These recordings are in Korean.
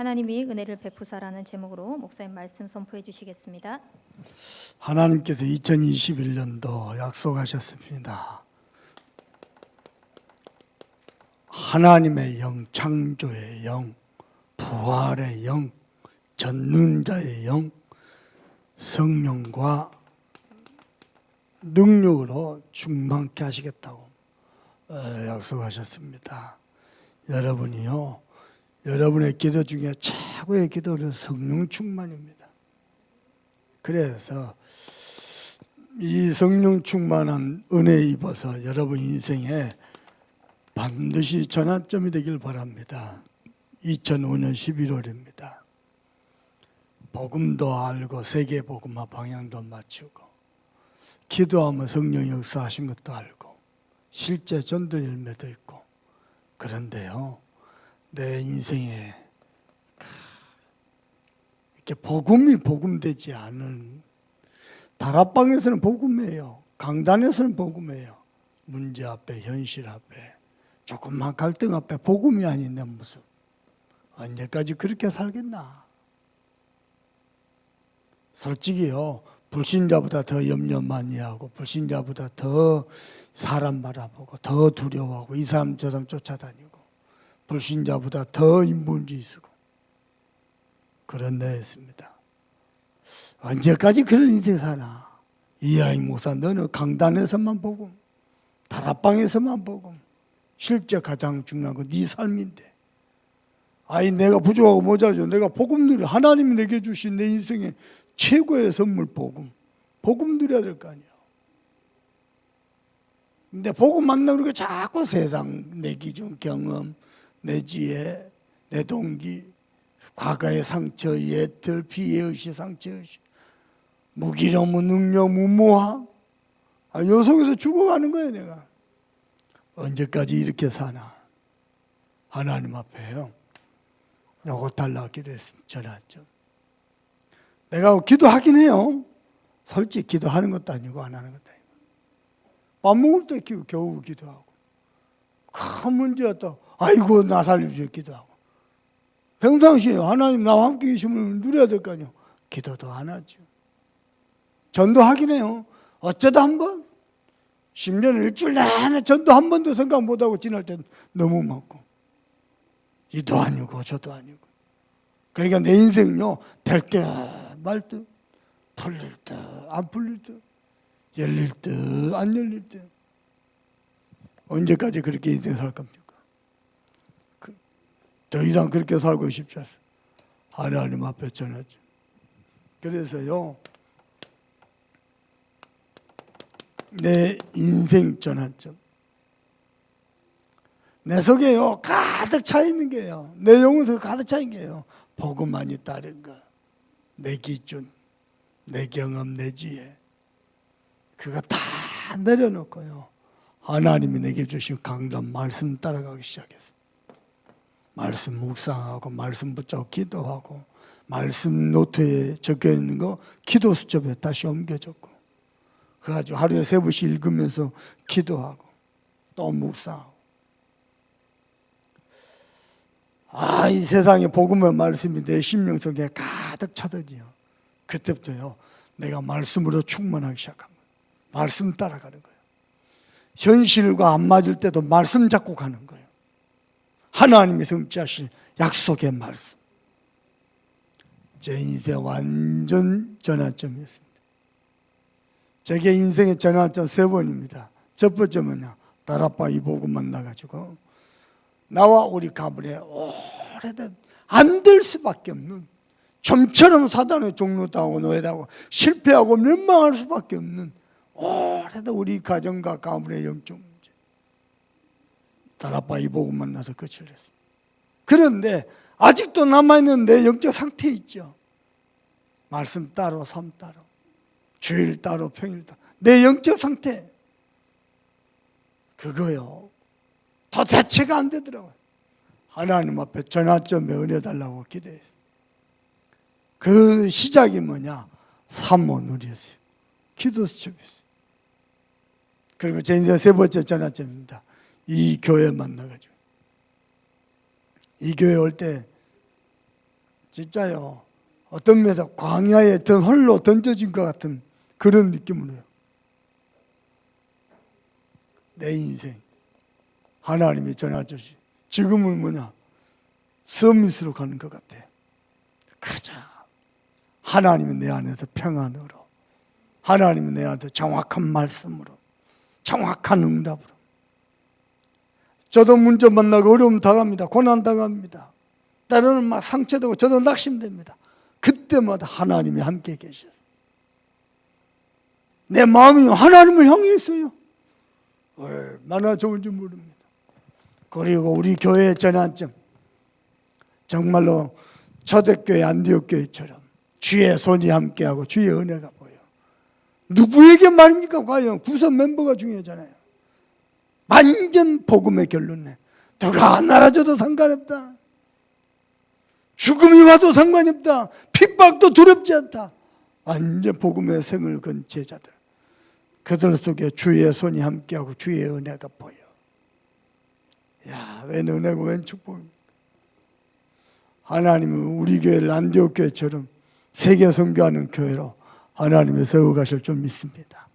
하나님이 은혜를 베푸사라는 제목으로 목사님 말씀 선포해 주시겠습니다. 하나님께서 2021년도 약속하셨습니다. 하나님의 영, 창조의 영, 부활의 영, 전능자의 영, 성령과 능력으로 충만케 하시겠다고 약속하셨습니다. 여러분이요, 여러분의 기도 중에 최고의 기도는 성령 충만입니다. 그래서 이 성령 충만한 은혜 입어서 여러분 인생에 반드시 전환점이 되길 바랍니다. 2005년 11월입니다. 복음도 알고 세계 복음화 방향도 맞추고 기도하면 성령 역사하신 것도 알고 실제 전도 열매도 있고, 그런데요, 내 인생에 이렇게 복음이 복음되지 않은, 다락방에서는 복음이에요, 강단에서는 복음이에요, 문제 앞에, 현실 앞에, 조금만 갈등 앞에 복음이 아닌 내 모습, 언제까지 그렇게 살겠나? 솔직히요, 불신자보다 더 염려 많이 하고, 불신자보다 더 사람 바라보고, 더 두려워하고, 이 사람 저 사람 쫓아다니고, 불신자보다 더 인본주의 쓰고, 그런 데였습니다. 언제까지 그런 인생 사나? 이하이 목사, 너는 강단에서만 복음, 다락방에서만 복음, 실제 가장 중요한 건 네 삶인데, 아이 내가 부족하고 모자라죠, 내가 복음 누려, 하나님이 내게 주신 내 인생의 최고의 선물 복음, 복음 누려야 될 거 아니야. 근데 복음 만나고 자꾸 세상, 내 기준, 경험, 내 지혜, 내 동기, 과거의 상처, 옛들, 피해의식, 상처의식, 무기력, 무능력, 무모함, 요 속에서 죽어가는 거예요. 내가 언제까지 이렇게 사나? 하나님 앞에요, 요거 달라고 기도했습니다. 전화죠. 내가 기도하긴 해요. 솔직히 기도하는 것도 아니고 안 하는 것도 아니고, 밥 먹을 때 겨우 기도하고, 큰 문제였다, 아이고 나 살려주세요 기도하고, 평상시에 하나님 나와 함께 계심을 누려야 될 거 아니에요. 기도도 안 하죠. 전도하긴 해요. 어쩌다 한 번, 심지어는 일주일 내내 전도 한 번도 생각 못하고 지날 때 너무 많고, 이도 아니고 저도 아니고. 그러니까 내 인생은요, 될 듯 말 듯, 풀릴 듯 안 풀릴 듯, 열릴 듯 안 열릴 듯. 언제까지 그렇게 인생 살 겁니까? 더 이상 그렇게 살고 싶지 않습니다. 하나님 앞에 전하죠. 그래서요, 내 인생 전환점, 내 속에요 가득 차 있는 게요, 내 영혼 속에 가득 차 있는 게요, 복음만이 따른 거, 내 기준, 내 경험, 내 지혜, 그거 다 내려놓고요, 하나님이 내게 주신 강단 말씀 따라가기 시작했어요. 말씀 묵상하고, 말씀 붙잡고 기도하고, 말씀 노트에 적혀있는 거 기도 수첩에 다시 옮겨줬고, 그래가지고 하루에 3번씩 읽으면서 기도하고 또 묵상하고, 이 세상에 복음의 말씀이 내 심령 속에 가득 차더지요. 그때부터요, 내가 말씀으로 충만하기 시작한 거예요. 말씀 따라가는 거예요. 현실과 안 맞을 때도 말씀 잡고 가는 거예요. 하나님이 성취하실 약속의 말씀. 제 인생 완전 전환점이었습니다. 제게 인생의 전환점 3번입니다. 첫 번째 뭐냐, 다락방 이 복음 만나가지고 나와 우리 가문에 오래된 안 될 수밖에 없는, 좀처럼 사단의 종로당하고 노예당하고 실패하고 멸망할 수밖에 없는 오래된 우리 가정과 가문의 영적 문제, 다락방 이 복음 만나서 끝을 냈습니다. 그런데 아직도 남아있는 내 영적 상태에 있죠. 말씀 따로, 삶 따로, 주일 따로, 평일 따로, 내 영적 상태, 그거요 도대체가 안 되더라고요. 하나님 앞에 전환점에 은혜 달라고 기도했어요. 그 시작이 뭐냐, 사모 누리였어요. 기도 수첩이었어요. 그리고 제 인생 3번째 전환점입니다. 이 교회 만나가지고, 이 교회 올 때 진짜요. 어떤 면에서 광야에 홀로 던져진 것 같은 그런 느낌으로요. 내 인생 하나님이 전해주시. 지금은 뭐냐? 서밋으로 가는 것 같아. 그러자 하나님은 내 안에서 평안으로, 하나님은 내 안에서 정확한 말씀으로, 정확한 응답으로. 저도 문제 만나고 어려움 당합니다. 고난 당합니다. 때로는 막 상처되고 저도 낙심됩니다. 그때마다 하나님이 함께 계셔서 내 마음이 하나님을 향해 있어요. 얼마나 좋은지 모릅니다. 그리고 우리 교회의 전환점, 정말로 초대교회 안디옥 교회처럼 주의 손이 함께하고 주의 은혜가 보여. 누구에게 말입니까? 과연 구성 멤버가 중요하잖아요. 완전 복음의 결론네. 누가 안 알아줘도 상관없다. 죽음이 와도 상관이 없다. 핍박도 두렵지 않다. 완전 복음의 생을 건 제자들. 그들 속에 주의 손이 함께하고 주의 은혜가 보여. 야, 웬 은혜고 웬 축복입니까? 하나님은 우리 교회를 안디옥 교회처럼 세계 선교하는 교회로 하나님이 세워가실 줄 믿습니다.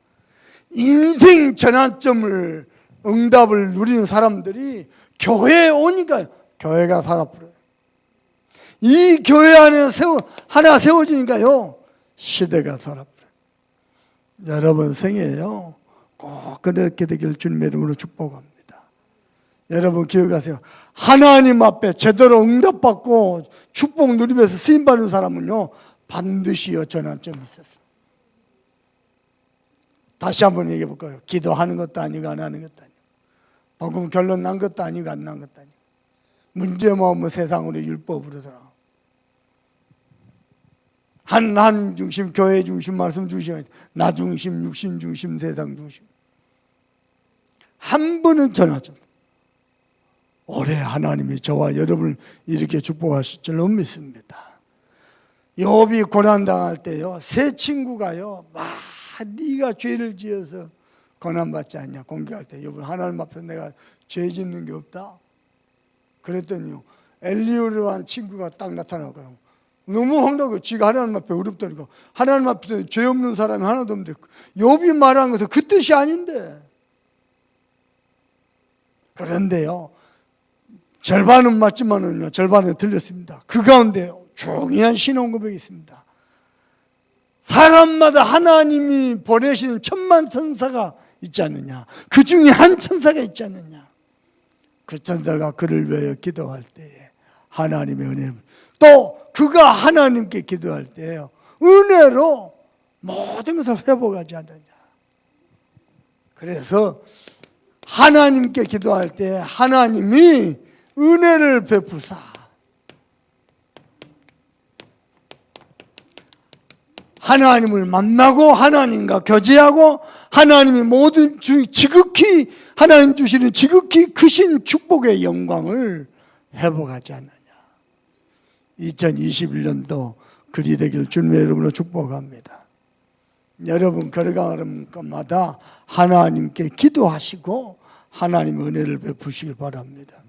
인생 전환점을, 응답을 누리는 사람들이 교회에 오니까 교회가 살아버려요. 이 교회 안에 하나 세워지니까요, 시대가 살아버려요. 여러분 생애에요, 꼭 그렇게 되길 주님의 이름으로 축복합니다. 여러분 기억하세요. 하나님 앞에 제대로 응답받고 축복 누리면서 쓰임받는 사람은요, 반드시 전환점이 있었어요. 다시 한번 얘기해 볼까요? 기도하는 것도 아니고 안 하는 것도 아니고, 복음 결론 난 것도 아니고 안 난 것도 아니고, 문제만 오면 세상으로 율법으로 살아. 한 중심, 교회 중심, 말씀 중심, 나 중심, 육신 중심, 세상 중심. 한 번은 전하죠. 올해 하나님이 저와 여러분을 이렇게 축복하실 줄로 믿습니다. 욥이 고난당할 때요, 세 친구가요, 네가 죄를 지어서 고난받지 않냐 공개할 때, 욥은 하나님 앞에 내가 죄 짓는 게 없다. 그랬더니요, 엘리우르한 친구가 딱 나타나고요, 너무 황당하고 지가 하나님 앞에 어렵다니까. 하나님 앞에 죄 없는 사람이 하나도 없는데 욥이 말한 것은 그 뜻이 아닌데. 그런데요, 절반은 맞지만은요, 절반은 틀렸습니다. 그 가운데 중요한 신앙 고백이 있습니다. 사람마다 하나님이 보내시는 천만 천사가 있지 않느냐, 그 중에 한 천사가 있지 않느냐. 그 천사가 그를 위하여 기도할 때에 하나님의 은혜를, 또 그가 하나님께 기도할 때에요, 은혜로 모든 것을 회복하지 않느냐. 그래서 하나님께 기도할 때 하나님이 은혜를 베푸사 하나님을 만나고 하나님과 교제하고 하나님이 모든 지극히 하나님 주시는 지극히 크신 축복의 영광을 회복하지 않느냐. 2021년도 그리 되길 주님의 이름으로 축복합니다. 여러분 걸어가는 것마다 하나님께 기도하시고 하나님의 은혜를 베푸시길 바랍니다.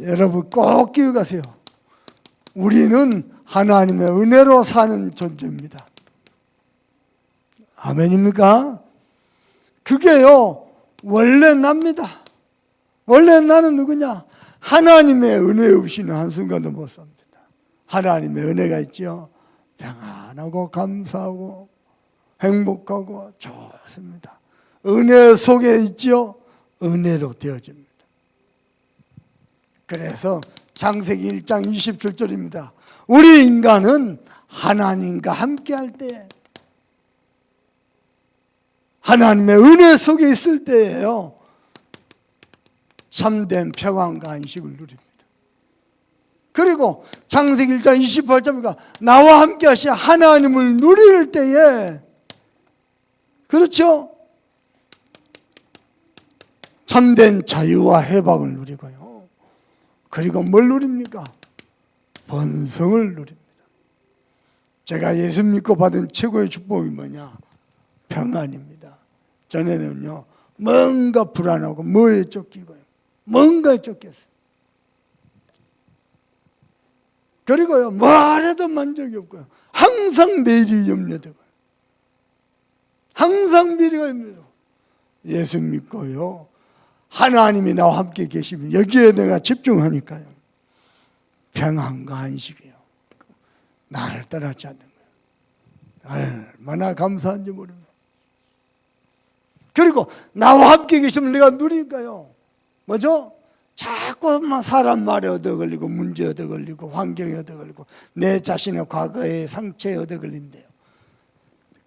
여러분 꼭 기억하세요. 우리는 하나님의 은혜로 사는 존재입니다. 아멘입니까? 그게요, 원래 납니다. 원래 나는 누구냐? 하나님의 은혜 없이는 한순간도 못 삽니다. 하나님의 은혜가 있죠. 평안하고 감사하고 행복하고 좋습니다. 은혜 속에 있죠. 은혜로 되어집니다. 그래서 창세기 1장 27절입니다. 우리 인간은 하나님과 함께할 때, 하나님의 은혜 속에 있을 때예요, 참된 평안과 안식을 누립니다. 그리고 창세기 1장 28절입니다. 나와 함께 하신 하나님을 누릴 때에, 그렇죠? 참된 자유와 해방을 누리고요. 그리고 뭘 누립니까? 번성을 누립니다. 제가 예수 믿고 받은 최고의 축복이 뭐냐? 평안입니다. 전에는요, 뭔가 불안하고 뭐에 쫓기고요, 뭔가에 쫓겼어요. 그리고요, 뭐래도 만족이 없고요. 항상 내일이 염려되고요. 항상 미래가 염려되고. 예수 믿고요, 하나님이 나와 함께 계시면 여기에 내가 집중하니까요, 평안과 안식이에요. 나를 떠나지 않는 거예요. 얼마나 감사한지 모릅니다. 그리고 나와 함께 계시면 내가 누리니까요, 뭐죠? 자꾸만 사람 말에 얻어 걸리고, 문제 얻어 걸리고, 환경에 얻어 걸리고, 내 자신의 과거의 상처에 얻어 걸린대요.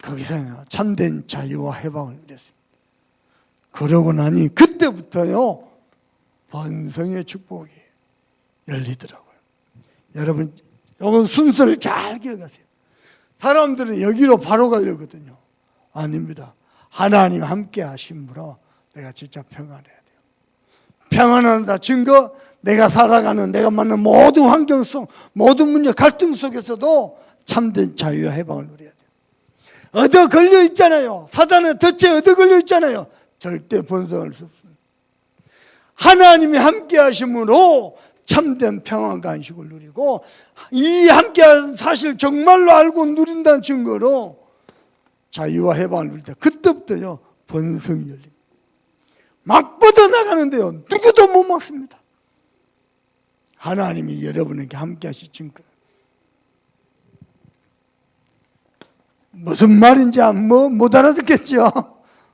거기서 참된 자유와 해방을 누렸습니다. 그러고 나니 그때부터요, 번성의 축복이 열리더라고요. 여러분, 이건 순서를 잘 기억하세요. 사람들은 여기로 바로 가려거든요. 아닙니다. 하나님 함께 하심으로 내가 진짜 평안해야 돼요. 평안하다 증거, 내가 살아가는, 내가 만난 모든 환경 속, 모든 문제, 갈등 속에서도 참된 자유와 해방을 누려야 돼요. 얻어 걸려 있잖아요. 사단의 덫에 얻어 걸려 있잖아요. 절대 번성할 수 없습니다. 하나님이 함께 하심으로 참된 평안과 안식을 누리고, 이 함께한 사실 정말로 알고 누린다는 증거로 자유와 해방을 누릴 때, 그때부터요 번성이 열립니다. 막 뻗어나가는데요, 누구도 못 막습니다. 하나님이 여러분에게 함께 하실 증거. 무슨 말인지 못 알아듣겠죠?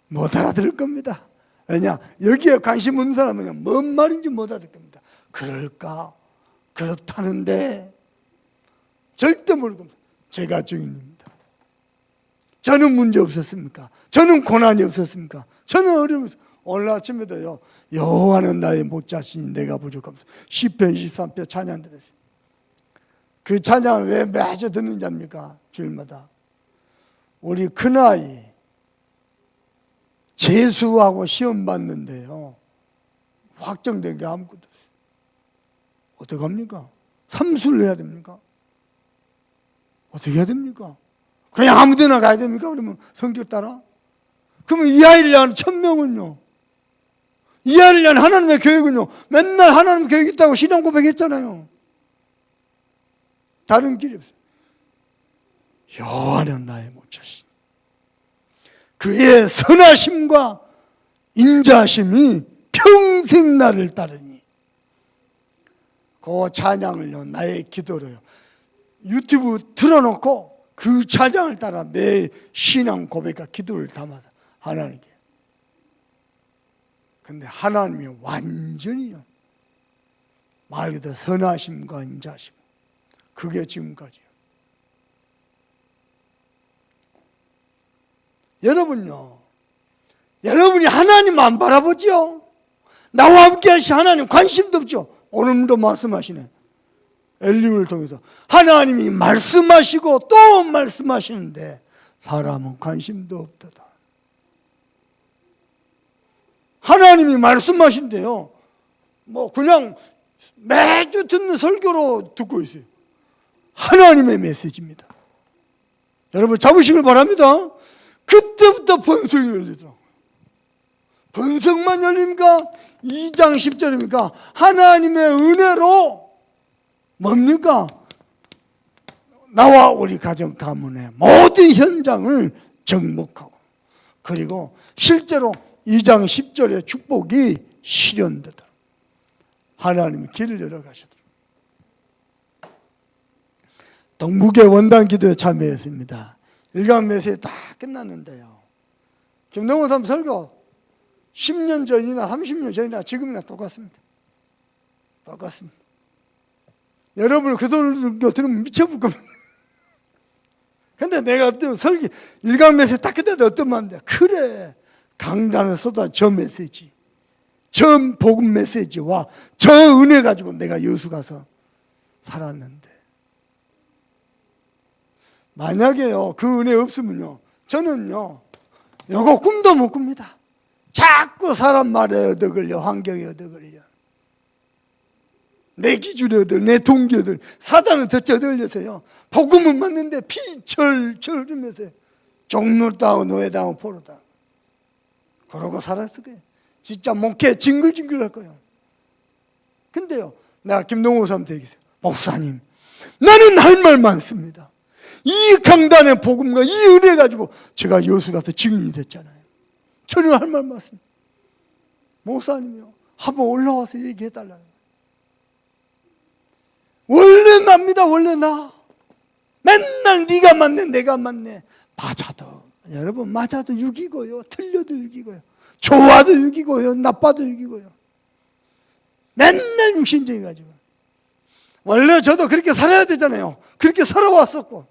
못 알아들을 겁니다. 왜냐? 여기에 관심 없는 사람은 뭔 말인지 못 알아들 겁니다. 그럴까? 그렇다는데 절대 모를 겁니다. 제가 증인입니다. 저는 문제 없었습니까? 저는 고난이 없었습니까? 저는 어려움이 없었습니까? 오늘 아침에도요, 여호와는 나의 목자시니 내가 부족합니다. 시편 23편 찬양 드렸어요. 그 찬양을 왜 매주 듣는지 압니까? 주일마다. 우리 큰아이 재수하고 시험 봤는데요, 확정된 게 아무것도 없어요. 어떡합니까? 삼수를 해야 됩니까? 어떻게 해야 됩니까? 그냥 아무 데나 가야 됩니까? 그러면 성격 따라? 그러면 이 아이를 위한 1000명은요, 이 아이를 위한 하나님의 교육은요, 맨날 하나님 교육 있다고 신앙 고백했잖아요. 다른 길이 없어요. 여호와는 나의 목자시니 그의 선하심과 인자하심이 평생 나를 따르니. 그 찬양을요, 나의 기도로요, 유튜브 틀어놓고 그 찬양을 따라 내 신앙 고백과 기도를 담아서 하나님께. 근데 하나님이 완전히요, 말 그대로 선하심과 인자하심, 그게 지금까지요. 여러분요, 여러분이 하나님 안 바라보죠? 나와 함께 하신 하나님 관심도 없죠? 오늘도 말씀하시네. 엘리후를 통해서 하나님이 말씀하시고 또 말씀하시는데 사람은 관심도 없도다. 하나님이 말씀하신대요, 뭐 그냥 매주 듣는 설교로 듣고 있어요. 하나님의 메시지입니다. 여러분 잡으시길 바랍니다. 그때부터 번성이 열리더라고요. 번성만 열립니까? 2장 10절입니까? 하나님의 은혜로 뭡니까? 나와 우리 가정 가문의 모든 현장을 정복하고, 그리고 실제로 2장 10절의 축복이 실현되다. 하나님이 길을 열어가시더라고요. 동북의 원단 기도에 참여했습니다. 일강 메시지 다 끝났는데요, 김동원 사람 설교 10년 전이나 30년 전이나 지금이나 똑같습니다. 똑같습니다. 여러분 그 설교 들으면 미쳐볼 겁니다. 근데 내가 설교 일강 메시지 딱 끝났는데 어떤 말인데, 그래 강단에 쏟아 저 메시지, 저 복음 메시지와 저 은혜 가지고 내가 여수 가서 살았는데, 만약에요 그 은혜 없으면요, 저는요 요거 꿈도 못 꿉니다. 자꾸 사람 말에 얻어 걸려, 환경에 얻어 걸려, 내 기준에 얻어, 내 동기에 얻어, 사단은 덫에 얻어 걸려서요, 복음은 맞는데 피철철 흐르면서 종로당하고 노예당하고 포로당 그러고 살았을 거예요. 진짜 목회 징글징글 할 거예요. 근데요, 내가 김동호 사람한테 얘기했어요. 목사님, 나는 할 말 많습니다. 이 강단의 복음과 이 은혜 가지고 제가 여수 가서 증인이 됐잖아요. 저는 할 말 많습니다. 목사님이요, 한번 올라와서 얘기해 달라는 거예요. 원래 납니다. 원래 나. 맨날 네가 맞네 내가 맞네. 맞아도 여러분, 맞아도 육이고요, 틀려도 육이고요, 좋아도 육이고요, 나빠도 육이고요. 맨날 육신적이 가지고. 원래 저도 그렇게 살아야 되잖아요. 그렇게 살아왔었고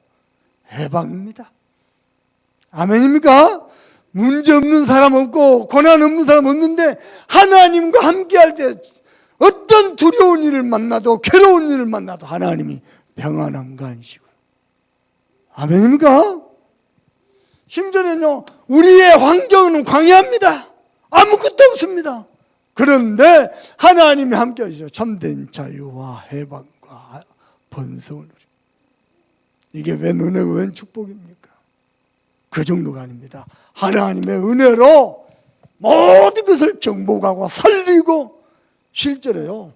해방입니다. 아멘입니까? 문제 없는 사람 없고 고난 없는 사람 없는데, 하나님과 함께할 때 어떤 두려운 일을 만나도 괴로운 일을 만나도 하나님이 평안함과 안식을. 아멘입니까? 심지어는요, 우리의 환경은 광야입니다. 아무것도 없습니다. 그런데 하나님이 함께 하시죠. 참된 자유와 해방과 번성을 누리고. 이게 웬 은혜고 웬 축복입니까? 그 정도가 아닙니다. 하나님의 은혜로 모든 것을 정복하고 살리고, 실제로요,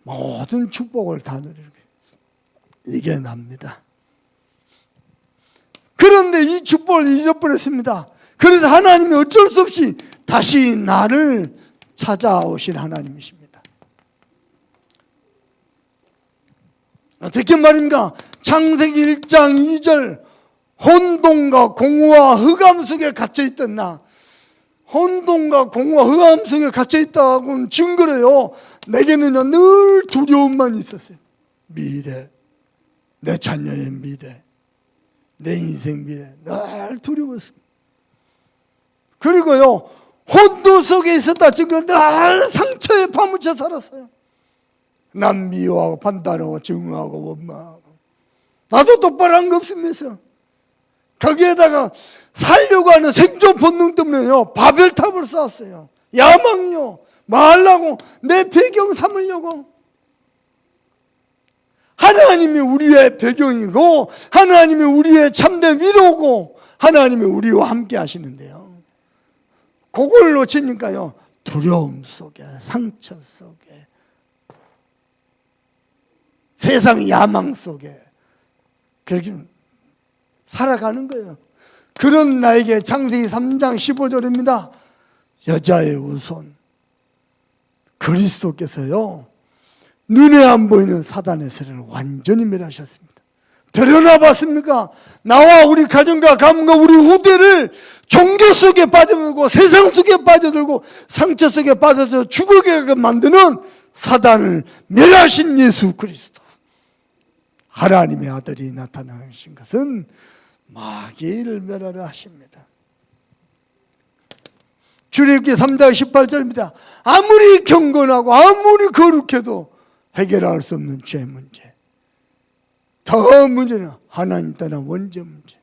모든 축복을 다 누리게, 이게 납니다. 그런데 이 축복을 잃어버렸습니다. 그래서 하나님이 어쩔 수 없이 다시 나를 찾아오신 하나님이십니다. 어떻게 말인가? 창세기 1장 2절, 혼돈과 공허와 흑암 속에 갇혀있던 나, 혼돈과 공허와 흑암 속에 갇혀있다고는 증거래요. 내게는요 늘 두려움만 있었어요. 미래, 내 자녀의 미래, 내 인생 미래, 늘 두려웠습니다. 그리고요, 혼돈 속에 있었다 증거, 늘 상처에 파묻혀 살았어요. 난 미워하고 판단하고 증오하고 원망하고, 나도 똑바로 한 거 없으면서 거기에다가 살려고 하는 생존 본능 때문에요, 바벨탑을 쌓았어요. 야망이요, 뭐 하려고, 내 배경 삼으려고. 하나님이 우리의 배경이고, 하나님이 우리의 참된 위로고, 하나님이 우리와 함께 하시는데요, 그걸 놓치니까요, 두려움 속에, 상처 속에, 세상 야망 속에 그렇게 살아가는 거예요. 그런 나에게 창세기 3장 15절입니다. 여자의 우손 그리스도께서요, 눈에 안 보이는 사단의 세력을 완전히 멸하셨습니다. 드러나 봤습니까? 나와 우리 가정과 가문과 우리 후대를 종교 속에 빠져들고, 세상 속에 빠져들고, 상처 속에 빠져서 죽어가게 만드는 사단을 멸하신 예수 그리스도, 하나님의 아들이 나타나신 것은 마귀를 멸하려 하십니다. 출애굽기 3장 18절입니다. 아무리 경건하고 아무리 거룩해도 해결할 수 없는 죄 문제, 더 문제는 하나님 떠난 원죄 문제,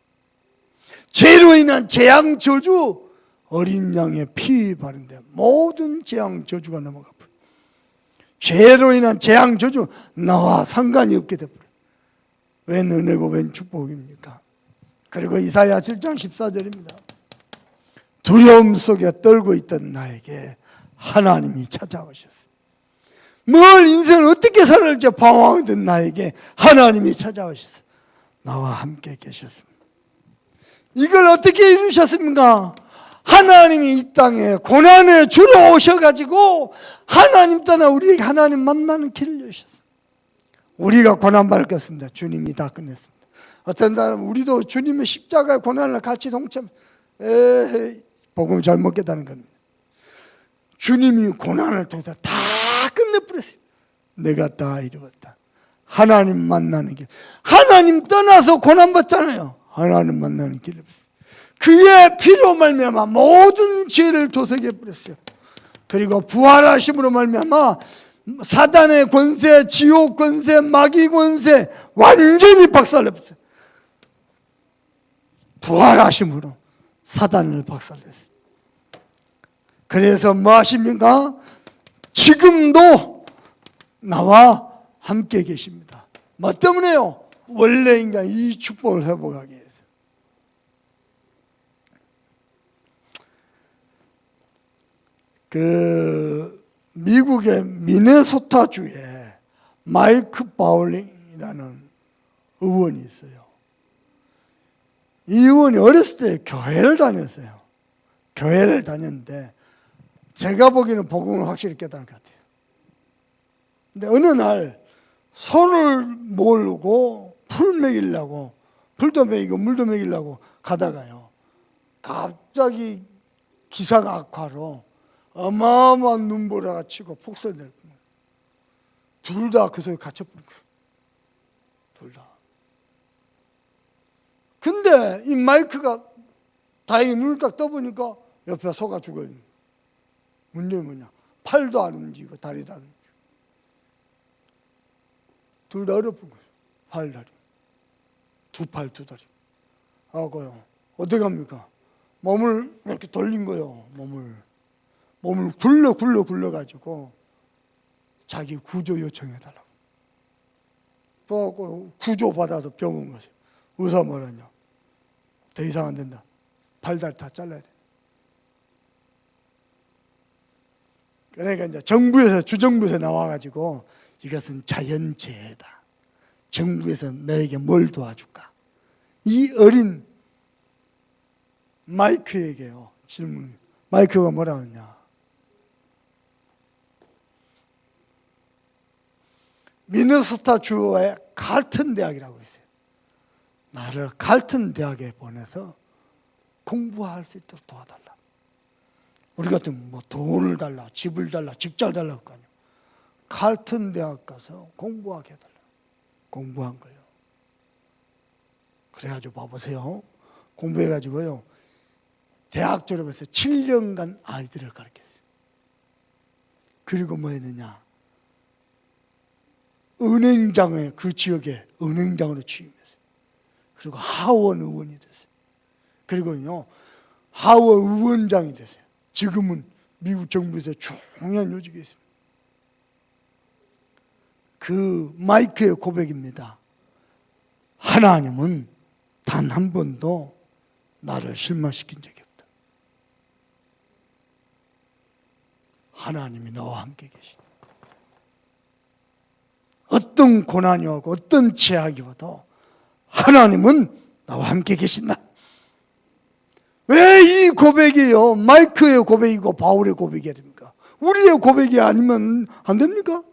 죄로 인한 재앙 저주, 어린 양의 피 바른데 모든 재앙 저주가 넘어가 버려. 죄로 인한 재앙 저주, 나와 상관이 없게 돼버려. 웬 은혜고 웬 축복입니까? 그리고 이사야 7장 14절입니다. 두려움 속에 떨고 있던 나에게 하나님이 찾아오셨어요. 뭘 인생을 어떻게 살아갈지 방황하던 나에게 하나님이 찾아오셨어요. 나와 함께 계셨습니다. 이걸 어떻게 이루셨습니까? 하나님이 이 땅에 고난의 주로 오셔가지고 하나님 떠나 우리에게 하나님 만나는 길을 여셨어요. 우리가 고난받을 것입니다. 주님이 다 끝냈습니다. 어떤 사람은 우리도 주님의 십자가의 고난을 같이 동참, 복음을 잘못 깨달은 겁니다. 주님이 고난을 통해서 다 끝내버렸어요. 내가 다 이루었다. 하나님 만나는 길. 하나님 떠나서 고난받잖아요. 하나님 만나는 길을. 그의 피로 말미암아 모든 죄를 도색해 버렸어요. 그리고 부활하심으로 말미암아 사단의 권세, 지옥 권세, 마귀 권세 완전히 박살냈어요. 부활하심으로 사단을 박살냈어요. 그래서 뭐 하십니까? 지금도 나와 함께 계십니다. 뭐 때문에요? 원래 인간 이 축복을 회복하기 위해서. 미국의 미네소타주에 마이크 바울링이라는 의원이 있어요. 이 의원이 어렸을 때 교회를 다녔어요. 교회를 다녔는데 제가 보기에는 복음을 확실히 깨달은 것 같아요. 근데 어느 날 소를 몰고 풀 먹이려고, 풀도 먹이고 물도 먹이려고 가다가요, 갑자기 기상 악화로 어마어마한 눈보라가 치고 폭설될 뿐. 둘 다 그 속에 갇혀버린 거예요. 둘 다. 근데 이 마이크가 다행히 눈을 딱 떠보니까 옆에 소가 죽어있는 거예요. 문제는 뭐냐? 팔도 안 움직이고 다리도 안 움직이고. 둘 다 어렵은 거예요. 팔, 다리. 두 팔, 두 다리. 하고요. 어떻게 합니까? 몸을 이렇게 돌린 거예요. 몸을 굴려가지고 자기 구조 요청해달라고. 그래갖고 구조받아서 병원 가세요. 의사 뭐라냐? 더 이상 안 된다. 팔다리 다 잘라야 돼. 그러니까 이제 주정부에서 나와가지고 이것은 자연재해다. 정부에서 너에게 뭘 도와줄까? 이 어린 마이크에게요, 질문. 마이크가 뭐라 하느냐? 미네소타 주의 칼튼 대학이라고 있어요. 나를 칼튼 대학에 보내서 공부할 수 있도록 도와달라. 우리 같으면 뭐 돈을 달라, 집을 달라, 직장을 달라 할 거 아니에요. 칼튼 대학 가서 공부하게 해달라. 공부한 거예요. 그래가지고 봐보세요. 공부해가지고요, 대학 졸업해서 7년간 아이들을 가르쳤어요. 그리고 뭐 했느냐? 은행장에, 그 지역에 은행장으로 취임했어요. 그리고 하원 의원이 됐어요. 그리고요, 하원 의원장이 됐어요. 지금은 미국 정부에서 중요한 요직에 있습니다. 그 마이크의 고백입니다. 하나님은 단 한 번도 나를 실망시킨 적이 없다. 하나님이 너와 함께 계시다. 어떤 고난이 오고 어떤 제약이 와도 하나님은 나와 함께 계신다. 왜 이 고백이요, 마이크의 고백이고 바울의 고백이 됩니까? 우리의 고백이 아니면 안 됩니까?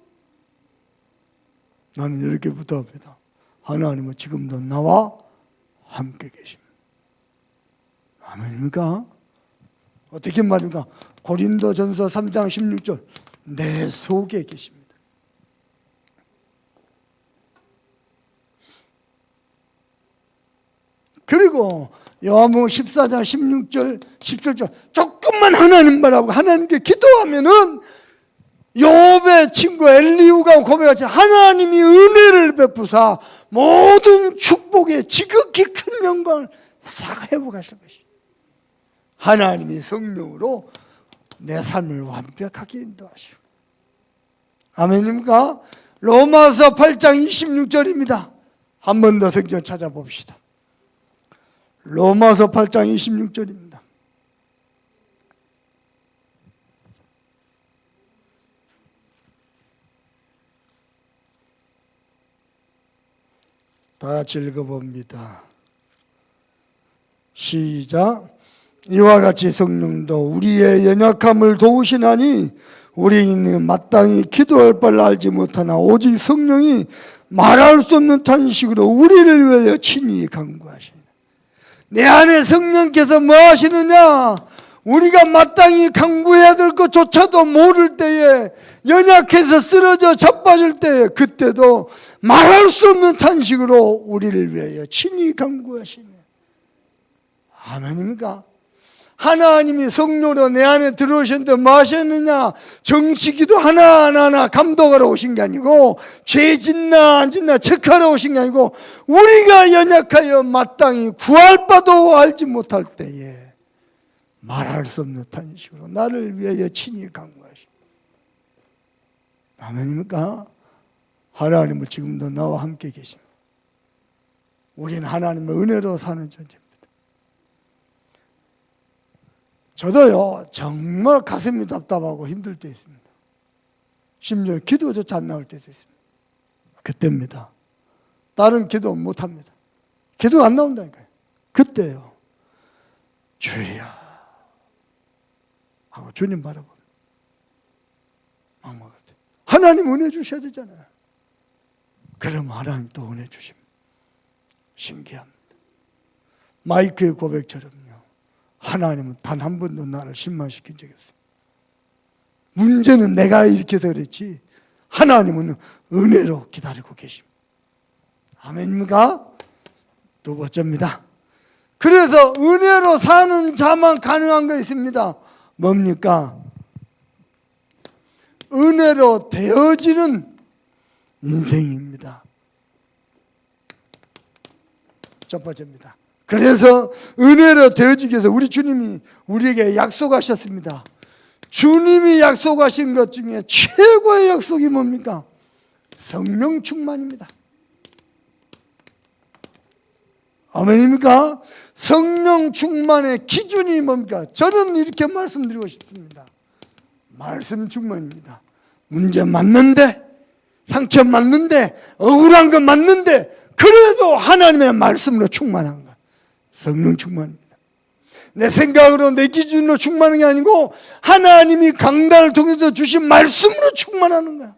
나는 이렇게 부탁합니다. 하나님은 지금도 나와 함께 계십니다. 아멘입니까? 어떻게 말입니까? 고린도전서 3장 16절, 내 속에 계십니다. 그리고 요한복음 14장 16절 17절, 조금만 하나님 말하고 하나님께 기도하면은 욥의 친구 엘리후가 고백하지, 하나님이 은혜를 베푸사 모든 축복에 지극히 큰 영광을 싹 회복하실 것이다. 하나님이 성령으로 내 삶을 완벽하게 인도하시오. 아멘입니까? 로마서 8장 26절입니다. 한 번 더 성경 찾아봅시다. 로마서 8장 26절입니다. 다 같이 읽어봅니다. 시작. 이와 같이 성령도 우리의 연약함을 도우시나니 우리는 마땅히 기도할 바를 알지 못하나 오직 성령이 말할 수 없는 탄식으로 우리를 위하여 친히 간구하시니. 내 안에 성령께서 뭐 하시느냐? 우리가 마땅히 간구해야 될 것조차도 모를 때에, 연약해서 쓰러져 자빠질 때에, 그때도 말할 수 없는 탄식으로 우리를 위하여 친히 간구하시네. 아멘입니까? 하나님이 성령으로 내 안에 들어오셨는데 뭐 하셨느냐? 정치기도 하나하나 감독하러 오신 게 아니고, 죄 짓나 안 짓나 체크하러 오신 게 아니고, 우리가 연약하여 마땅히 구할 바도 알지 못할 때에 말할 수 없는 탄식으로 나를 위하여 친히 간구하시고. 아멘입니까? 하나님은 지금도 나와 함께 계십니다. 우리는 하나님의 은혜로 사는 존재입니다. 저도요, 정말 가슴이 답답하고 힘들 때 있습니다. 심지어 기도조차 안 나올 때도 있습니다. 그때입니다. 다른 기도 못합니다. 기도가 안 나온다니까요. 그때요, 주여 하고 주님 바라보면 막막할 때 하나님 은혜 주셔야 되잖아요. 그럼 하나님 또 은혜 주십니다. 신기합니다. 마이크의 고백처럼요, 하나님은 단 한 번도 나를 실망시킨 적이 없어요. 문제는 내가 일으켜서 그랬지 하나님은 은혜로 기다리고 계십니다. 아멘입니까? 두 번째입니다. 그래서 은혜로 사는 자만 가능한 거 있습니다. 뭡니까? 은혜로 되어지는 인생입니다. 첫 번째입니다. 그래서 은혜로 되어지기 위해서 우리 주님이 우리에게 약속하셨습니다. 주님이 약속하신 것 중에 최고의 약속이 뭡니까? 성령 충만입니다. 아멘입니까? 성령 충만의 기준이 뭡니까? 저는 이렇게 말씀드리고 싶습니다. 말씀 충만입니다. 문제 맞는데, 상처 맞는데, 억울한 건 맞는데, 그래도 하나님의 말씀으로 충만한 것. 성령 충만입니다. 내 생각으로 내 기준으로 충만한 게 아니고 하나님이 강단을 통해서 주신 말씀으로 충만하는 거야.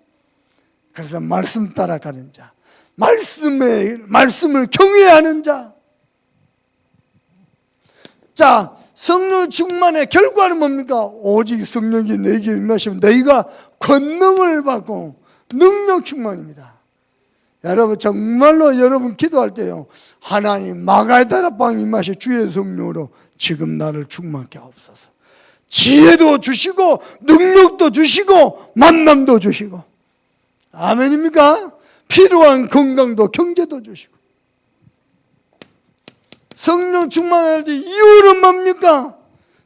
그래서 말씀 따라가는 자, 말씀을 경외하는 자. 자, 성령 충만의 결과는 뭡니까? 오직 성령이 너에게 임하시면 너희가 권능을 받고 능력 충만입니다. 여러분, 정말로 여러분 기도할 때요, 하나님 마가다락방 임하시 주의 성령으로 지금 나를 충만케 하옵소서. 지혜도 주시고 능력도 주시고 만남도 주시고, 아멘입니까? 필요한 건강도 경제도 주시고. 성령 충만할 때 이유는 뭡니까?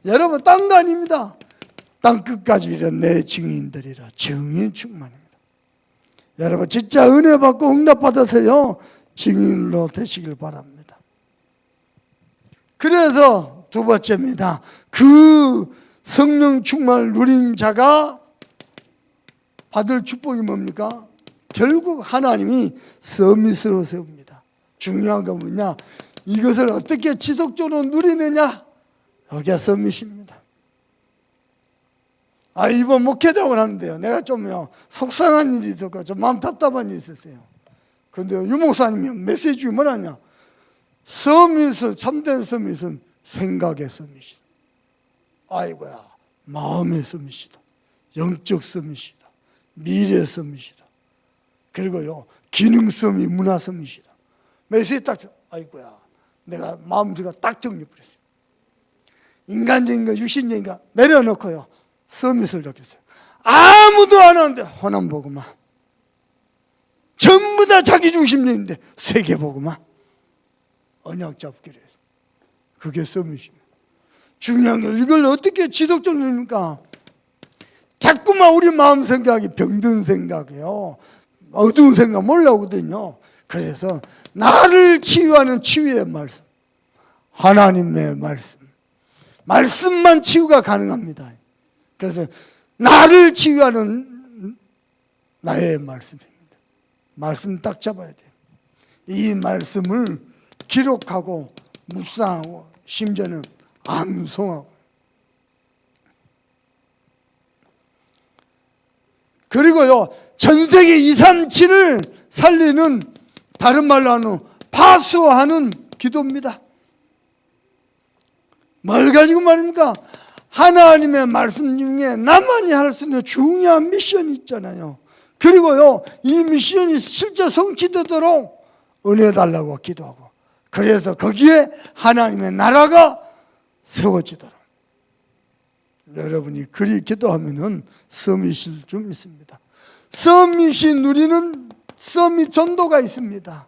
여러분, 딴 거 아닙니다. 땅 끝까지 이런 내 증인들이라. 증인 충만입니다. 여러분, 진짜 은혜 받고 응답 받아서요, 증인으로 되시길 바랍니다. 그래서 두 번째입니다. 그 성령 충만을 누린 자가 받을 축복이 뭡니까? 결국 하나님이 서밋으로 세웁니다. 중요한 건 뭐냐? 이것을 어떻게 지속적으로 누리느냐? 여기가 서밋입니다. 이번 목회자을 하는데요, 내가 좀요 속상한 일이 있었고 좀 마음 답답한 일이 있었어요. 그런데 유목사님이 메시지 뭐라냐? 서밋은, 참된 서밋은 생각의 서밋이다. 아이고야, 마음의 서밋이다. 영적 서밋이다. 미래 서밋이다. 그리고요, 기능 서밋, 문화 서밋이다. 메시지 딱, 아이고야, 내가 마음속에 딱 정리해버렸어요. 인간적인 거, 육신적인 거 내려놓고요, 서밋을 느꼈어요. 아무도 안 하는데 호남 보고만, 전부 다 자기 중심적인데 세계 보고만 언약 잡기로 했어요. 그게 서밋입니다. 중요한 건 이걸 어떻게 지속적으로 합니까? 자꾸만 우리 마음 생각이 병든 생각이에요. 어두운 생각 몰라오거든요. 그래서 나를 치유하는 치유의 말씀, 하나님의 말씀만 치유가 가능합니다. 그래서 나를 치유하는 나의 말씀입니다. 말씀 딱 잡아야 돼요. 이 말씀을 기록하고 묵상하고 심지어는 암송하고, 그리고요, 전 세계 2, 3, 7을 살리는, 다른 말로 하는 파수하는 기도입니다. 뭘 가지고 말입니까? 하나님의 말씀 중에 나만이 할 수 있는 중요한 미션이 있잖아요. 그리고요, 이 미션이 실제 성취되도록 은혜 달라고 기도하고, 그래서 거기에 하나님의 나라가 세워지도록 여러분이 그리 기도하면은 서밋일 줄 믿습니다. 서밋이 누리는 서밋 전도가 있습니다.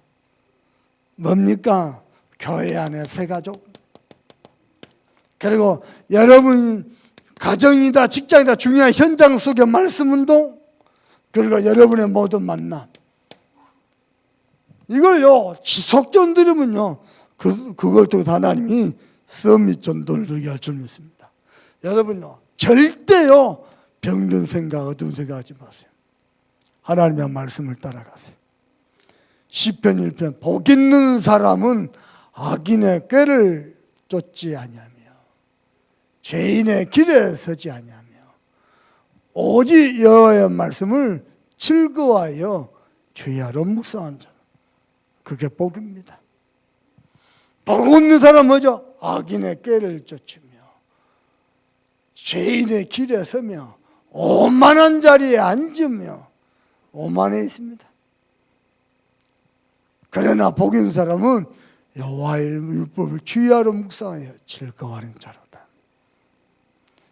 뭡니까? 교회 안에 새가족, 그리고 여러분 가정이다 직장이다 중요한 현장 속의 말씀 운동, 그리고 여러분의 모든 만남, 이걸요 지속적으로 들으면요 그걸 통해 하나님이 서밋 전도를 누리게 할 줄 믿습니다. 여러분요 절대요 병든 생각, 어두운 생각 하지 마세요. 하나님의 말씀을 따라가세요. 시편 1편 복 있는 사람은 악인의 꾀를 쫓지 아니하며 죄인의 길에 서지 아니하며 오직 여호와의 말씀을 즐거워하여 주야로 묵상하는 자, 그게 복입니다. 복 없는 사람은 뭐죠? 악인의 꾀를 쫓으며 죄인의 길에 서며 오만한 자리에 앉으며 오만해 있습니다. 그러나 복 있는 사람은 여호와의 율법을 주야로 묵상하여 즐거워하는 자로다.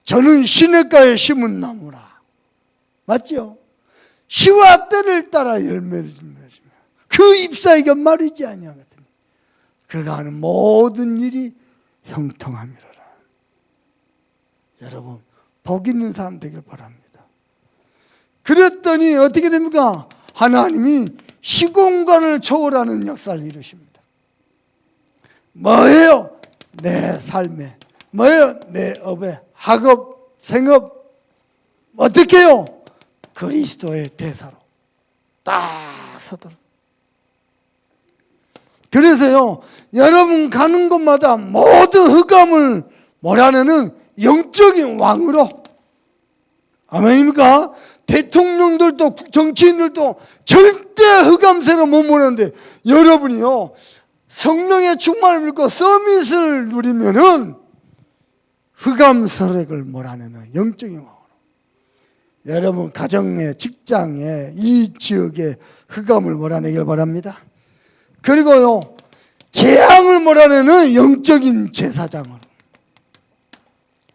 저는 시냇가에 심은 나무라. 맞죠? 시와 때를 따라 열매를 맺으며 그 잎사이가 마르지 아니하거든. 그가 하는 모든 일이 형통함이로라. 여러분, 복 있는 사람 되길 바랍니다. 그랬더니 어떻게 됩니까? 하나님이 시공간을 초월하는 역사를 이루십니다. 뭐예요? 내 삶에, 뭐예요? 내 업에, 학업, 생업, 어떻게 해요? 그리스도의 대사로 딱 서도록. 그래서요, 여러분 가는 곳마다 모두 흑암을 몰아내는 영적인 왕으로, 아멘입니까? 대통령들도 정치인들도 절대 흑암세로 못 모르는데 여러분이요 성령의 충만을 믿고 서밋을 누리면은 흑암 세력을 몰아내는 영적인 왕으로, 여러분 가정에, 직장에, 이 지역에 흑암을 몰아내길 바랍니다. 그리고요 재앙을 몰아내는 영적인 제사장으로.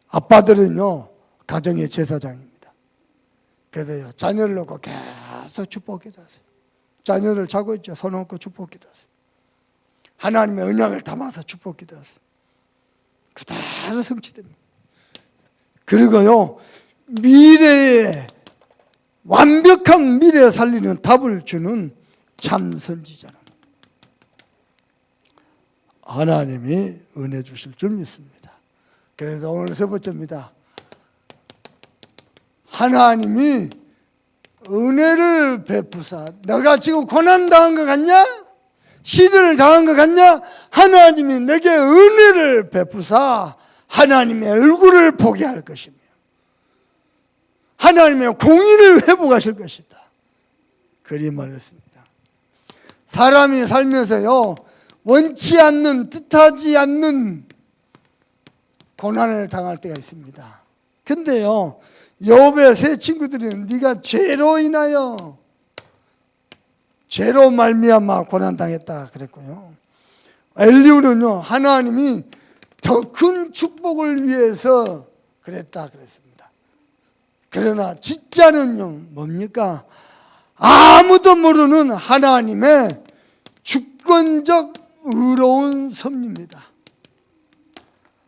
아빠들은요 가정의 제사장입니다. 그래서요 자녀를 놓고 계속 축복 기도하세요. 자녀를 자고 있죠. 손 얹고 축복 기도하세요. 하나님의 언약을 담아서 축복 기도하세요. 그대로 성취됩니다. 그리고요 미래에 완벽한 미래에 살리는 답을 주는 참 선지자는 하나님이 은혜 주실 줄 믿습니다. 그래서 오늘 세 번째입니다. 하나님이 은혜를 베푸사, 너가 지금 고난당한 것 같냐? 시련을 당한 것 같냐? 하나님이 내게 은혜를 베푸사 하나님의 얼굴을 보게 할 것이며 하나님의 공의를 회복하실 것이다. 그리 말했습니다. 사람이 살면서요 원치 않는, 뜻하지 않는 고난을 당할 때가 있습니다. 근데요 욥의 세 친구들은 네가 죄로 인하여, 죄로 말미암아 고난당했다 그랬고요. 엘리후는요 하나님이 더 큰 축복을 위해서 그랬다 그랬습니다. 그러나 진짜는요 뭡니까? 아무도 모르는 하나님의 주권적 의로운 섭리입니다.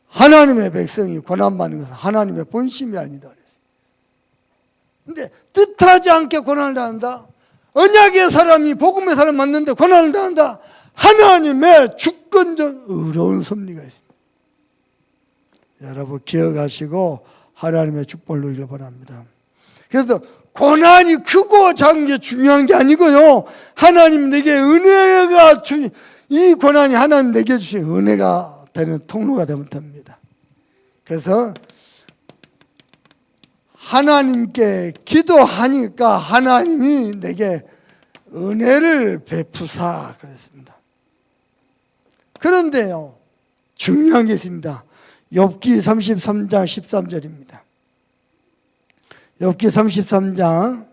하나님의 백성이 고난받는 것은 하나님의 본심이 아니다 그랬어요. 근데 뜻하지 않게 고난을 당한다. 언약의 사람이 복음의 사람 맞는데 고난을 당한다. 하나님의 주권적 의로운 섭리가 있습니다. 여러분 기억하시고 하나님의 축복을 누리길 바랍니다. 그래서 고난이 크고 작은 게 중요한 게 아니고요. 하나님 내게 은혜가 이 고난이 하나님 내게 주신 은혜가 되는 통로가 되면 됩니다. 그래서 하나님께 기도하니까 하나님이 내게 은혜를 베푸사 그랬습니다. 그런데요 중요한 게 있습니다. 욥기 33장 13절입니다. 욥기 33장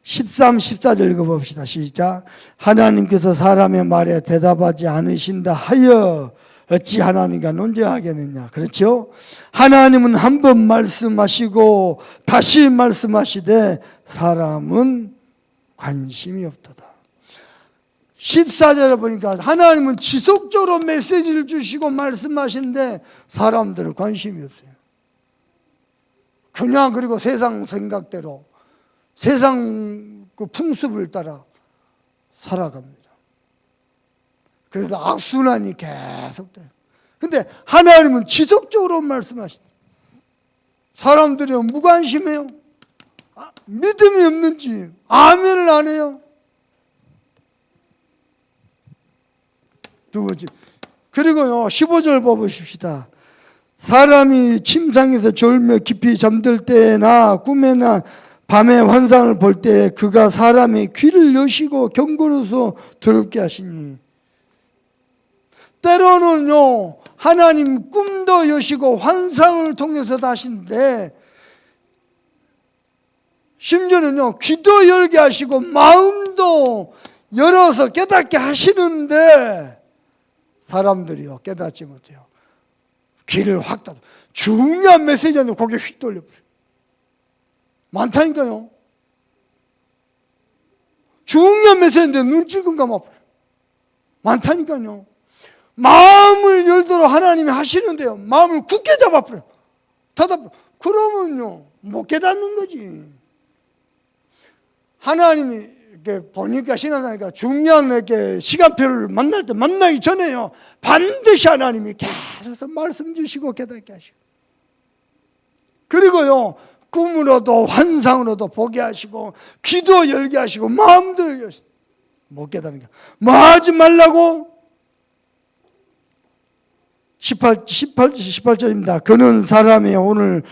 13, 14절 읽어봅시다. 시작. 하나님께서 사람의 말에 대답하지 않으신다 하여 어찌 하나님과 논쟁하겠느냐. 그렇죠? 하나님은 한 번 말씀하시고 다시 말씀하시되 사람은 관심이 없도다. 14절에 보니까 하나님은 지속적으로 메시지를 주시고 말씀하시는데 사람들은 관심이 없어요. 그냥 그리고 세상 생각대로 세상 그 풍습을 따라 살아갑니다. 그래서 악순환이 계속돼요. 근데 하나님은 지속적으로 말씀하십니다. 사람들이 무관심해요. 믿음이 없는지 아멘을 안 해요. 두 번째. 그리고요 15절 보십시다. 사람이 침상에서 졸며 깊이 잠들 때나 꿈에나 밤에 환상을 볼 때 그가 사람의 귀를 여시고 경고로서 더럽게 하시니. 때로는요 하나님 꿈도 여시고 환상을 통해서도 하시는데 심지어는요 귀도 열게 하시고 마음도 열어서 깨닫게 하시는데 사람들이요 깨닫지 못해요. 귀를 확 닫아. 중요한 메시지는 고개 휙 돌려버려요. 많다니까요. 중요한 메시지인데 눈질끔 감아버려요. 많다니까요. 마음을 열도록 하나님이 하시는데요 마음을 굳게 잡아버려요. 닫아버려요. 그러면요 못 깨닫는 거지. 하나님이 이렇게 보니까 신앙하니까 중요한 이렇게 시간표를 만날 때 만나기 전에요 반드시 하나님이 계속 말씀 주시고 깨닫게 하시고, 그리고요 꿈으로도 환상으로도 보게 하시고 귀도 열게 하시고 마음도 열게 하시고. 못 깨닫는 게 뭐 하지 말라고? 18절입니다. 그는 사람이 오늘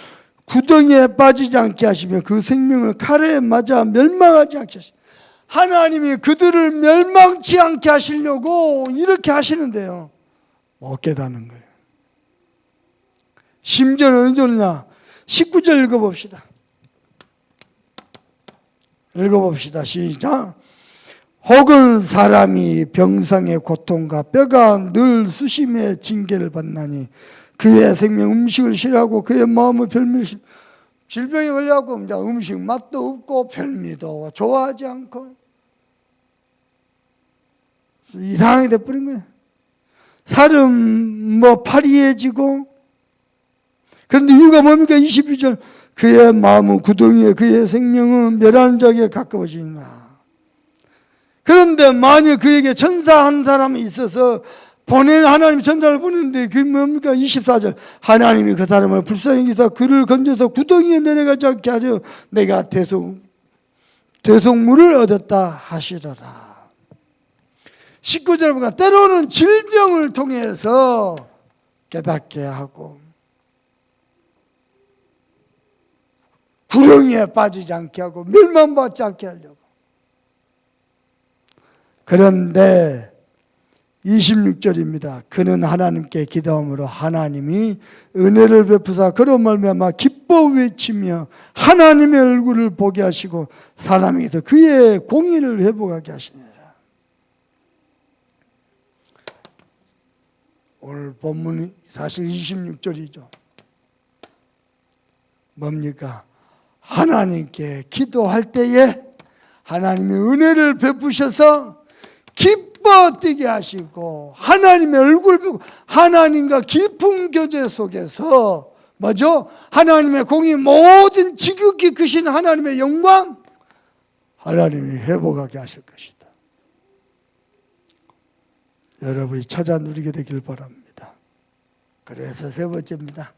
구덩이에 빠지지 않게 하시며 그 생명을 칼에 맞아 멸망하지 않게 하시며. 하나님이 그들을 멸망치 않게 하시려고 이렇게 하시는데요 못 깨닫는 거예요. 심지어는 어느 정도냐 19절 읽어봅시다. 읽어봅시다. 시작. 혹은 사람이 병상의 고통과 뼈가 늘 수심의 징계를 받나니 그의 생명 음식을 싫어하고 그의 마음을 별미를 질병에 걸려갖고 음식 맛도 없고 별미도 좋아하지 않고 이상하게 돼버린 거예요. 살은 파리해지고. 그런데 이유가 뭡니까? 22절. 그의 마음은 구덩이에 그의 생명은 멸하는 자에게 가까워지나. 그런데 만일 그에게 천사 한 사람이 있어서 하나님이 천사를 보냈는데 그게 뭡니까? 24절. 하나님이 그 사람을 불쌍히 여기사 그를 건져서 구덩이에 내려가지 않게 하려 내가 대속물을 얻었다 하시더라. 19절 보니까 때로는 질병을 통해서 깨닫게 하고 구렁이에 빠지지 않게 하고 멸망받지 않게 하려고. 그런데 26절입니다. 그는 하나님께 기도함으로 하나님이 은혜를 베푸사 그로 말미암아 기뻐 외치며 하나님의 얼굴을 보게 하시고 사람에게서 그의 공의를 회복하게 하시니라. 오늘 본문이 사실 26절이죠. 뭡니까? 하나님께 기도할 때에 하나님의 은혜를 베푸셔서 기뻐 뛰게 하시고 하나님의 얼굴을 보고 하나님과 깊은 교제 속에서 뭐죠? 하나님의 공의 모든 지극히 크신 하나님의 영광 하나님이 회복하게 하실 것이다. 여러분이 찾아 누리게 되길 바랍니다. 그래서 세 번째입니다.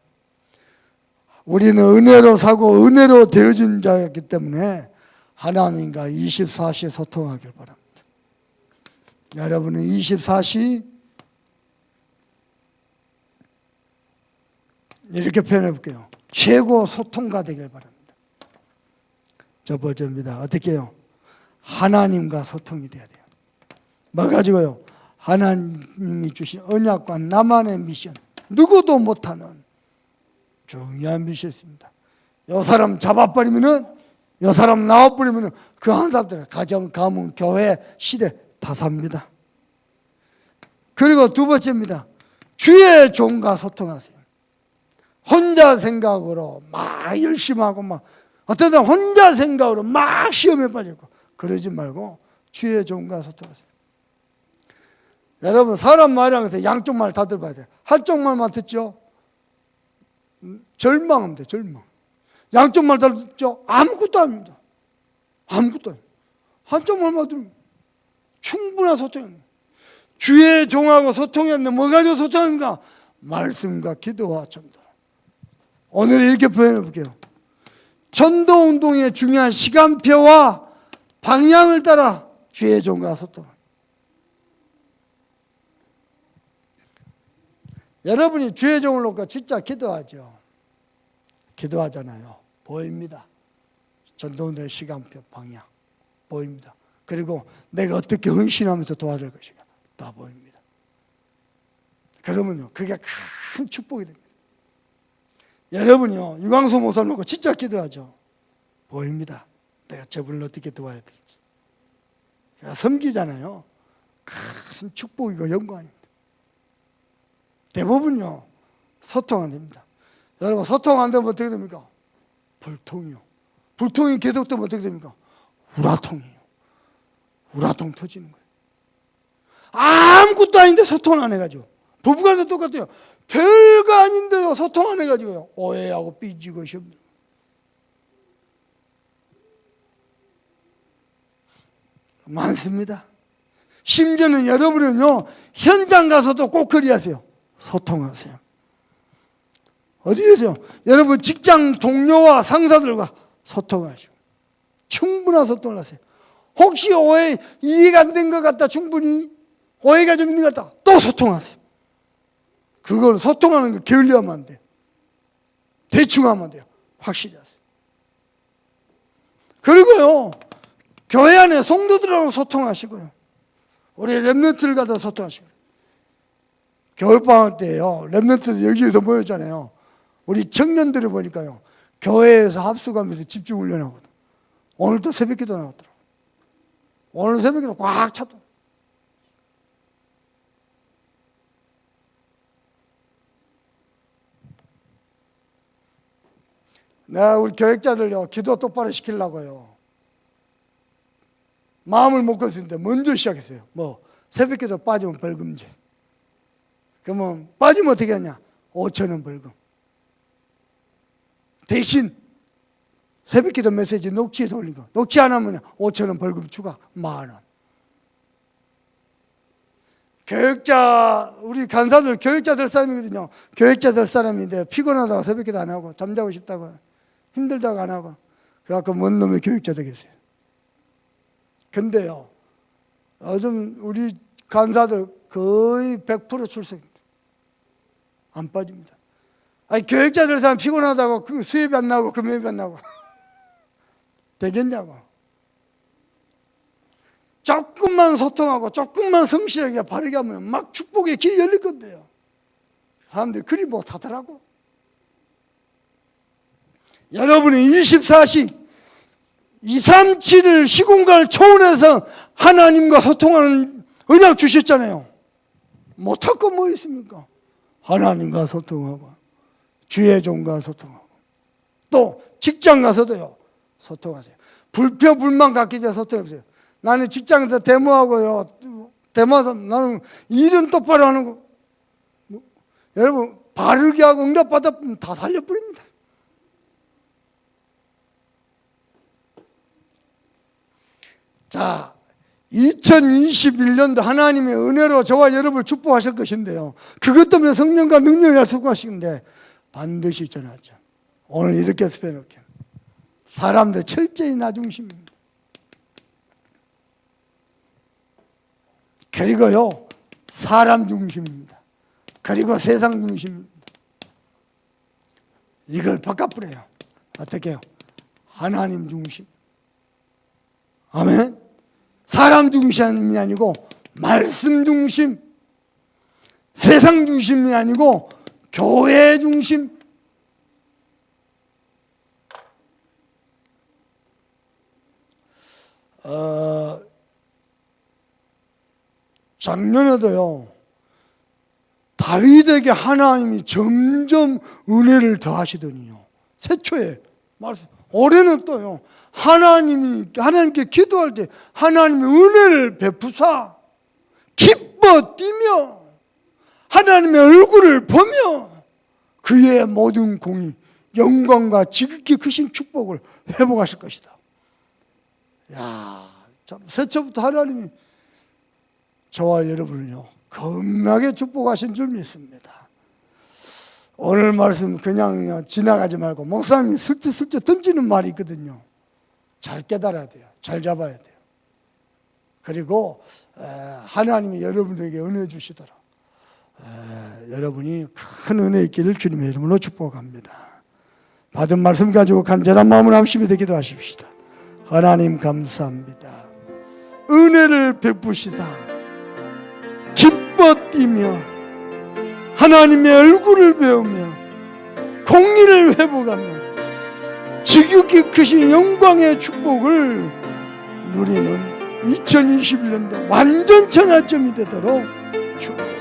우리는 은혜로 사고 은혜로 되어진 자였기 때문에 하나님과 24시 소통하길 바랍니다. 여러분은 24시 이렇게 표현해 볼게요. 최고 소통가 되길 바랍니다. 첫 번째입니다. 어떻게 해요? 하나님과 소통이 돼야 돼요. 뭐 가지고요? 하나님이 주신 언약과 나만의 미션, 누구도 못하는 중요한 미션입니다. 이 사람 잡아버리면은, 이 사람 나와버리면은 그 한 사람들은 가정, 가문, 교회, 시대 다 삽니다. 그리고 두 번째입니다. 주의 종과 소통하세요. 혼자 생각으로 막 열심히 하고 막 어떤 사람 혼자 생각으로 막 시험에 빠지고 그러지 말고 주의 종과 소통하세요. 여러분 사람 말이라는 것은 양쪽 말 다 들어봐야 돼요. 한쪽 말만 듣죠? 절망하면 돼요. 절망. 양쪽 말 다 듣죠? 아무것도 아닙니다. 아무것도 아닙니다. 한쪽 말만 들으면 충분한 소통입니다. 주의 종하고 소통했는데 뭐 가지고 소통합니까? 말씀과 기도와 전도. 오늘 이렇게 표현해 볼게요. 전도운동의 중요한 시간표와 방향을 따라 주의 종과 소통. 여러분이 주의 종을 놓고 진짜 기도하죠. 기도하잖아요. 보입니다. 전도대 시간표 방향 보입니다. 그리고 내가 어떻게 헌신하면서 도와줄 것인가 다 보입니다. 그러면요, 그게 큰 축복이 됩니다. 여러분이요, 유광수 목사를 놓고 진짜 기도하죠. 보입니다. 내가 저분을 어떻게 도와야 될지. 섬기잖아요. 큰 축복이고 영광입니다. 대부분요, 소통 안 됩니다. 여러분, 소통 안 되면 어떻게 됩니까? 불통이요. 불통이 계속되면 어떻게 됩니까? 우라통이에요. 우라통 터지는 거예요. 아무것도 아닌데 소통 안 해가지고. 부부간도 똑같아요. 별거 아닌데요, 소통 안 해가지고요. 오해하고 삐지고 싶어요. 많습니다. 심지어는 여러분은요, 현장 가서도 꼭 그리하세요. 소통하세요. 어디 계세요? 여러분 직장 동료와 상사들과 소통하시고 충분한 소통을 하세요. 혹시 오해 이해가 안 된 것 같다, 충분히 오해가 좀 있는 것 같다, 또 소통하세요. 그걸 소통하는 거 게을리하면 안 돼요. 대충 하면 안 돼요. 확실히 하세요. 그리고요, 교회 안에 성도들하고 소통하시고요. 우리 랩런트를 가서 소통하시고. 겨울방학 때요, 랩런트들 여기에서 모였잖아요. 우리 청년들을 보니까요, 교회에서 합숙하면서 집중훈련하거든. 오늘도 새벽기도 나왔더라고. 오늘 새벽기도 꽉 찼더라고. 내가 우리 교육자들요, 기도 똑바로 시키려고요, 마음을 먹고 있었는데 먼저 시작했어요. 뭐 새벽기도 빠지면 벌금제. 그러면 빠지면 어떻게 하냐? 5,000원 벌금. 대신 새벽기도 메시지 녹취해서 올린 거. 녹취 안 하면 5,000원 벌금 추가, 10,000원. 교육자, 우리 간사들 교육자들 사람이거든요. 교육자들 사람인데 피곤하다고 새벽기도 안 하고 잠자고 싶다고 힘들다고 안 하고 그래갖고 뭔 놈의 교육자 되겠어요. 근데요, 요즘 우리 간사들 거의 100% 출석입니다. 안 빠집니다. 아니, 교육자들 사람 피곤하다고 그 수입이 안 나고 금액이 안 나고 되겠냐고. 조금만 소통하고 조금만 성실하게 바르게 하면 막 축복의 길이 열릴 건데요. 사람들이 그리 못하더라고. 여러분이 24시 237을 시공간을 초월해서 하나님과 소통하는 은약 주셨잖아요. 못할 건 뭐 있습니까? 하나님과 소통하고 주의 종과 소통하고 또 직장 가서도요, 소통하세요. 불평 불만 갖기 전에 소통해보세요. 나는 직장에서 데모하고요, 데모해서 나는 일은 똑바로 하는 거, 여러분 바르게 하고 응답받았으면 다 살려버립니다. 자, 2021년도 하나님의 은혜로 저와 여러분을 축복하실 것인데요, 그것 때문에 성령과 능력을 약속하시는데 반드시 전하죠. 오늘 이렇게 습해놓게 사람들 철저히 나 중심입니다. 그리고요, 사람 중심입니다. 그리고 세상 중심입니다. 이걸 바꿔버려요. 어떻게 해요? 하나님 중심. 아멘. 사람 중심이 아니고 말씀 중심, 세상 중심이 아니고 교회 중심. 작년에도요, 다윗에게 하나님이 점점 은혜를 더하시더니요, 새초에 말씀. 올해는 또요, 하나님께 기도할 때 하나님의 은혜를 베푸사 기뻐 뛰며 하나님의 얼굴을 보며 그의 모든 공의, 영광과 지극히 크신 축복을 회복하실 것이다. 야, 참 새초부터 하나님이 저와 여러분을요, 겁나게 축복하신 줄 믿습니다. 오늘 말씀 그냥 지나가지 말고, 목사님이 슬쩍슬쩍 던지는 말이 있거든요. 잘 깨달아야 돼요. 잘 잡아야 돼요. 그리고 하나님이 여러분들에게 은혜 주시더라. 여러분이 큰 은혜 있기를 주님의 이름으로 축복합니다. 받은 말씀 가지고 간절한 마음으로 합심이 되게 기도하십시다. 하나님 감사합니다. 은혜를 베푸시사 기뻐 뛰며 하나님의 얼굴을 배우며 공의를 회복하며 지극히 크신 영광의 축복을 누리는 2021년도 완전 천하점이 되도록 축복합니다.